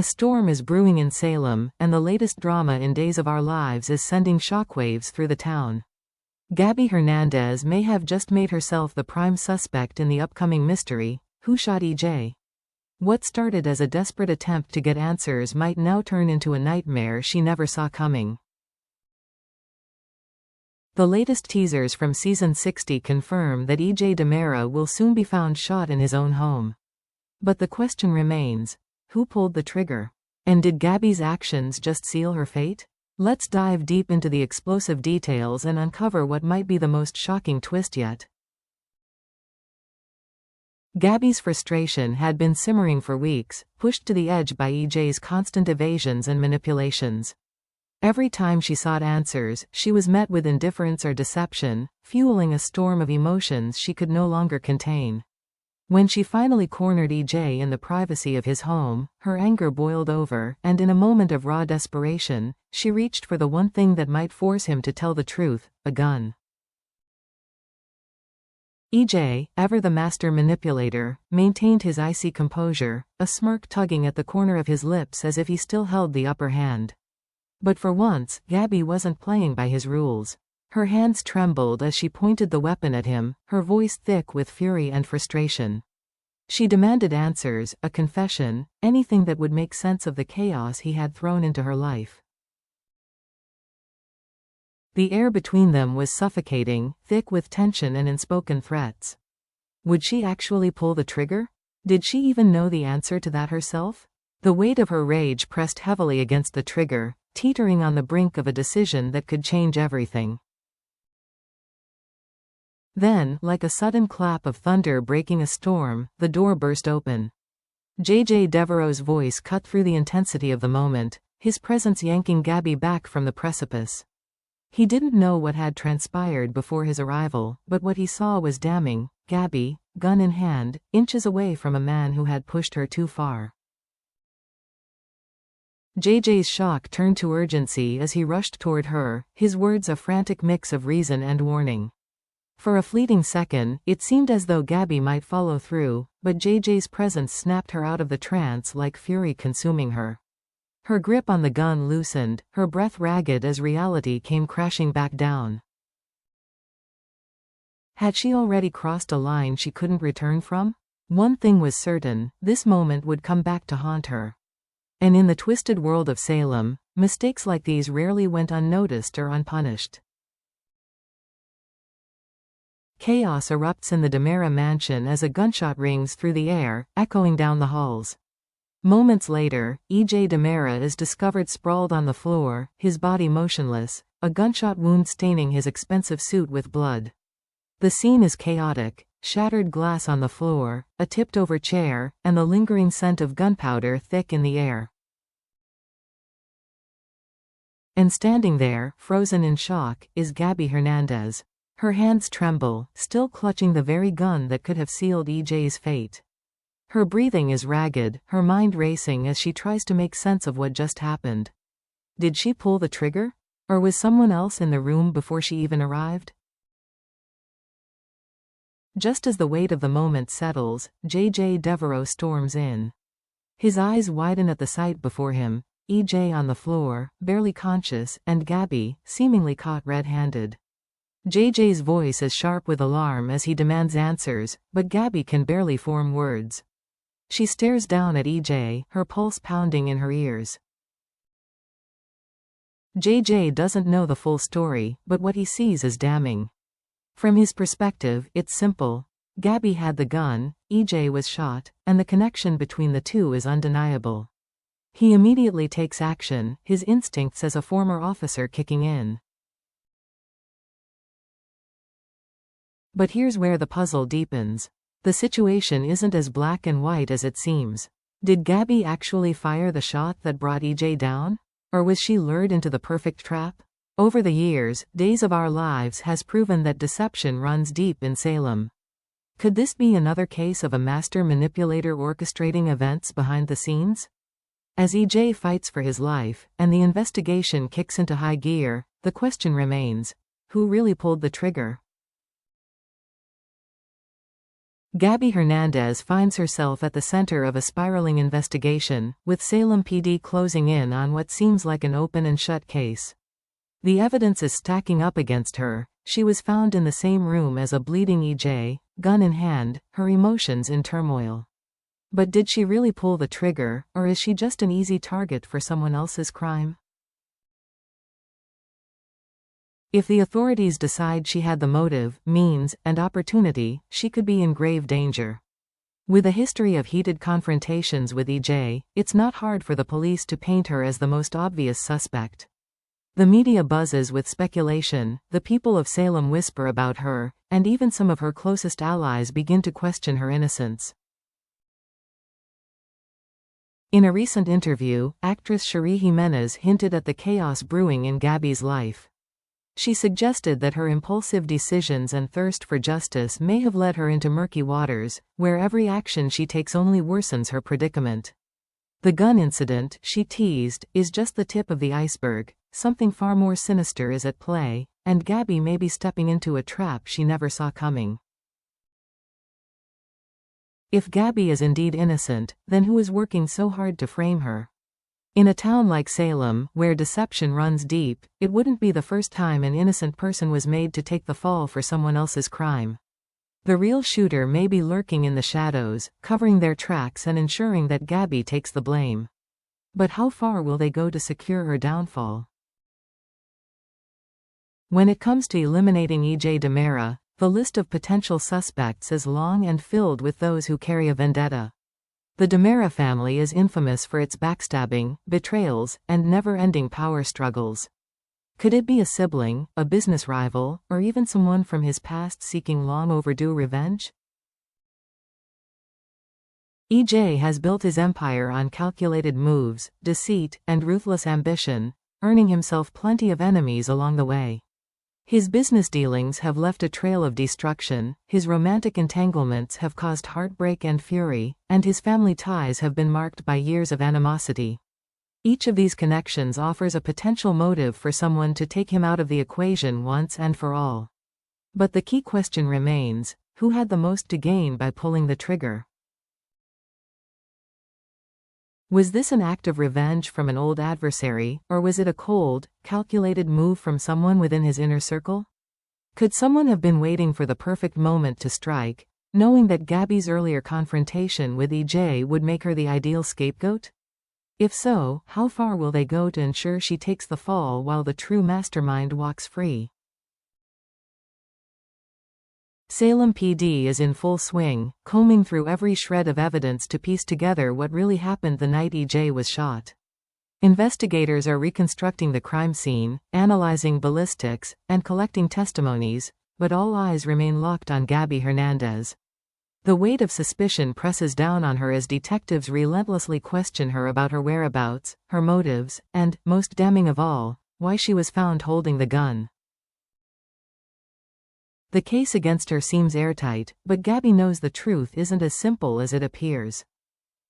A storm is brewing in Salem, and the latest drama in Days of Our Lives is sending shockwaves through the town. Gabby Hernandez may have just made herself the prime suspect in the upcoming mystery, Who Shot EJ? What started as a desperate attempt to get answers might now turn into a nightmare she never saw coming. The latest teasers from Season 60 confirm that EJ DiMera will soon be found shot in his own home. But the question remains, who pulled the trigger? And did Gabby's actions just seal her fate? Let's dive deep into the explosive details and uncover what might be the most shocking twist yet. Gabby's frustration had been simmering for weeks, pushed to the edge by EJ's constant evasions and manipulations. Every time she sought answers, she was met with indifference or deception, fueling a storm of emotions she could no longer contain. When she finally cornered EJ in the privacy of his home, her anger boiled over, and in a moment of raw desperation, she reached for the one thing that might force him to tell the truth, a gun. EJ, ever the master manipulator, maintained his icy composure, a smirk tugging at the corner of his lips as if he still held the upper hand. But for once, Gabby wasn't playing by his rules. Her hands trembled as she pointed the weapon at him, her voice thick with fury and frustration. She demanded answers, a confession, anything that would make sense of the chaos he had thrown into her life. The air between them was suffocating, thick with tension and unspoken threats. Would she actually pull the trigger? Did she even know the answer to that herself? The weight of her rage pressed heavily against the trigger, teetering on the brink of a decision that could change everything. Then, like a sudden clap of thunder breaking a storm, the door burst open. J.J. Devereaux's voice cut through the intensity of the moment, his presence yanking Gabby back from the precipice. He didn't know what had transpired before his arrival, but what he saw was damning. Gabby, gun in hand, inches away from a man who had pushed her too far. JJ's shock turned to urgency as he rushed toward her, his words a frantic mix of reason and warning. For a fleeting second, it seemed as though Gabby might follow through, but JJ's presence snapped her out of the trance like fury consuming her. Her grip on the gun loosened, her breath ragged as reality came crashing back down. Had she already crossed a line she couldn't return from? One thing was certain, this moment would come back to haunt her. And in the twisted world of Salem, mistakes like these rarely went unnoticed or unpunished. Chaos erupts in the DiMera mansion as a gunshot rings through the air, echoing down the halls. Moments later, EJ DiMera is discovered sprawled on the floor, his body motionless, a gunshot wound staining his expensive suit with blood. The scene is chaotic, shattered glass on the floor, a tipped-over chair, and the lingering scent of gunpowder thick in the air. And standing there, frozen in shock, is Gabby Hernandez. Her hands tremble, still clutching the very gun that could have sealed EJ's fate. Her breathing is ragged, her mind racing as she tries to make sense of what just happened. Did she pull the trigger? Or was someone else in the room before she even arrived? Just as the weight of the moment settles, J.J. Devereaux storms in. His eyes widen at the sight before him, EJ on the floor, barely conscious, and Gabby, seemingly caught red-handed. JJ's voice is sharp with alarm as he demands answers, but Gabby can barely form words. She stares down at EJ, her pulse pounding in her ears. JJ doesn't know the full story, but what he sees is damning. From his perspective, it's simple. Gabby had the gun, EJ was shot, and the connection between the two is undeniable. He immediately takes action, his instincts as a former officer kicking in. But here's where the puzzle deepens. The situation isn't as black and white as it seems. Did Gabby actually fire the shot that brought EJ down? Or was she lured into the perfect trap? Over the years, Days of Our Lives has proven that deception runs deep in Salem. Could this be another case of a master manipulator orchestrating events behind the scenes? As EJ fights for his life, and the investigation kicks into high gear, the question remains, who really pulled the trigger? Gabby Hernandez finds herself at the center of a spiraling investigation, with Salem PD closing in on what seems like an open and shut case. The evidence is stacking up against her. She was found in the same room as a bleeding EJ, gun in hand, her emotions in turmoil. But did she really pull the trigger, or is she just an easy target for someone else's crime? If the authorities decide she had the motive, means, and opportunity, she could be in grave danger. With a history of heated confrontations with EJ, it's not hard for the police to paint her as the most obvious suspect. The media buzzes with speculation, the people of Salem whisper about her, and even some of her closest allies begin to question her innocence. In a recent interview, actress Cherie Jimenez hinted at the chaos brewing in Gabby's life. She suggested that her impulsive decisions and thirst for justice may have led her into murky waters, where every action she takes only worsens her predicament. The gun incident, she teased, is just the tip of the iceberg. Something far more sinister is at play, and Gabby may be stepping into a trap she never saw coming. If Gabby is indeed innocent, then who is working so hard to frame her? In a town like Salem, where deception runs deep, it wouldn't be the first time an innocent person was made to take the fall for someone else's crime. The real shooter may be lurking in the shadows, covering their tracks and ensuring that Gabby takes the blame. But how far will they go to secure her downfall? When it comes to eliminating EJ DiMera, the list of potential suspects is long and filled with those who carry a vendetta. The DiMera family is infamous for its backstabbing, betrayals, and never-ending power struggles. Could it be a sibling, a business rival, or even someone from his past seeking long-overdue revenge? EJ has built his empire on calculated moves, deceit, and ruthless ambition, earning himself plenty of enemies along the way. His business dealings have left a trail of destruction, his romantic entanglements have caused heartbreak and fury, and his family ties have been marked by years of animosity. Each of these connections offers a potential motive for someone to take him out of the equation once and for all. But the key question remains, who had the most to gain by pulling the trigger? Was this an act of revenge from an old adversary, or was it a cold, calculated move from someone within his inner circle? Could someone have been waiting for the perfect moment to strike, knowing that Gabby's earlier confrontation with EJ would make her the ideal scapegoat? If so, how far will they go to ensure she takes the fall while the true mastermind walks free? Salem PD is in full swing, combing through every shred of evidence to piece together what really happened the night EJ was shot. Investigators are reconstructing the crime scene, analyzing ballistics, and collecting testimonies, but all eyes remain locked on Gabby Hernandez. The weight of suspicion presses down on her as detectives relentlessly question her about her whereabouts, her motives, and, most damning of all, why she was found holding the gun. The case against her seems airtight, but Gabby knows the truth isn't as simple as it appears.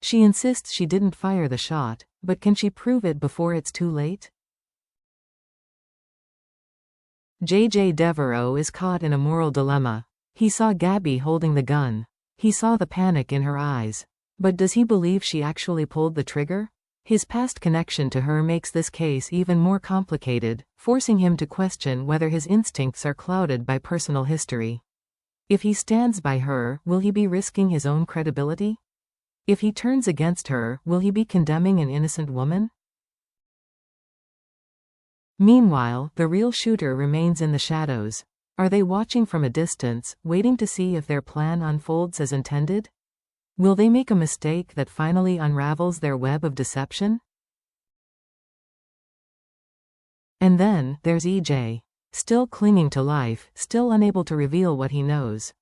She insists she didn't fire the shot, but can she prove it before it's too late? JJ Devereaux is caught in a moral dilemma. He saw Gabby holding the gun. He saw the panic in her eyes. But does he believe she actually pulled the trigger? His past connection to her makes this case even more complicated, forcing him to question whether his instincts are clouded by personal history. If he stands by her, will he be risking his own credibility? If he turns against her, will he be condemning an innocent woman? Meanwhile, the real shooter remains in the shadows. Are they watching from a distance, waiting to see if their plan unfolds as intended? Will they make a mistake that finally unravels their web of deception? And then, there's EJ. Still clinging to life, still unable to reveal what he knows.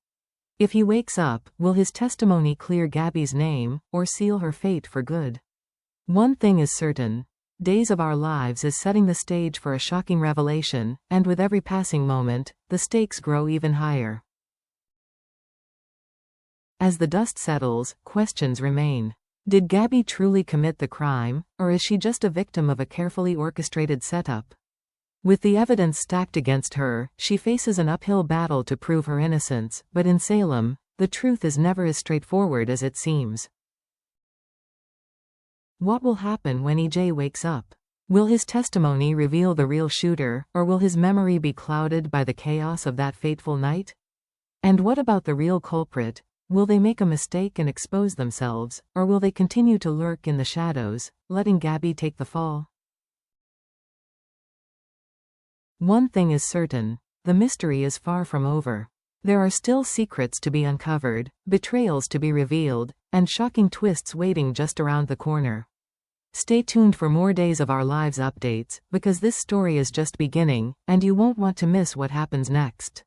If he wakes up, will his testimony clear Gabby's name, or seal her fate for good? One thing is certain. Days of Our Lives is setting the stage for a shocking revelation, and with every passing moment, the stakes grow even higher. As the dust settles, questions remain. Did Gabby truly commit the crime, or is she just a victim of a carefully orchestrated setup? With the evidence stacked against her, she faces an uphill battle to prove her innocence, but in Salem, the truth is never as straightforward as it seems. What will happen when EJ wakes up? Will his testimony reveal the real shooter, or will his memory be clouded by the chaos of that fateful night? And what about the real culprit? Will they make a mistake and expose themselves, or will they continue to lurk in the shadows, letting Gabby take the fall? One thing is certain, the mystery is far from over. There are still secrets to be uncovered, betrayals to be revealed, and shocking twists waiting just around the corner. Stay tuned for more Days of Our Lives updates, because this story is just beginning, and you won't want to miss what happens next.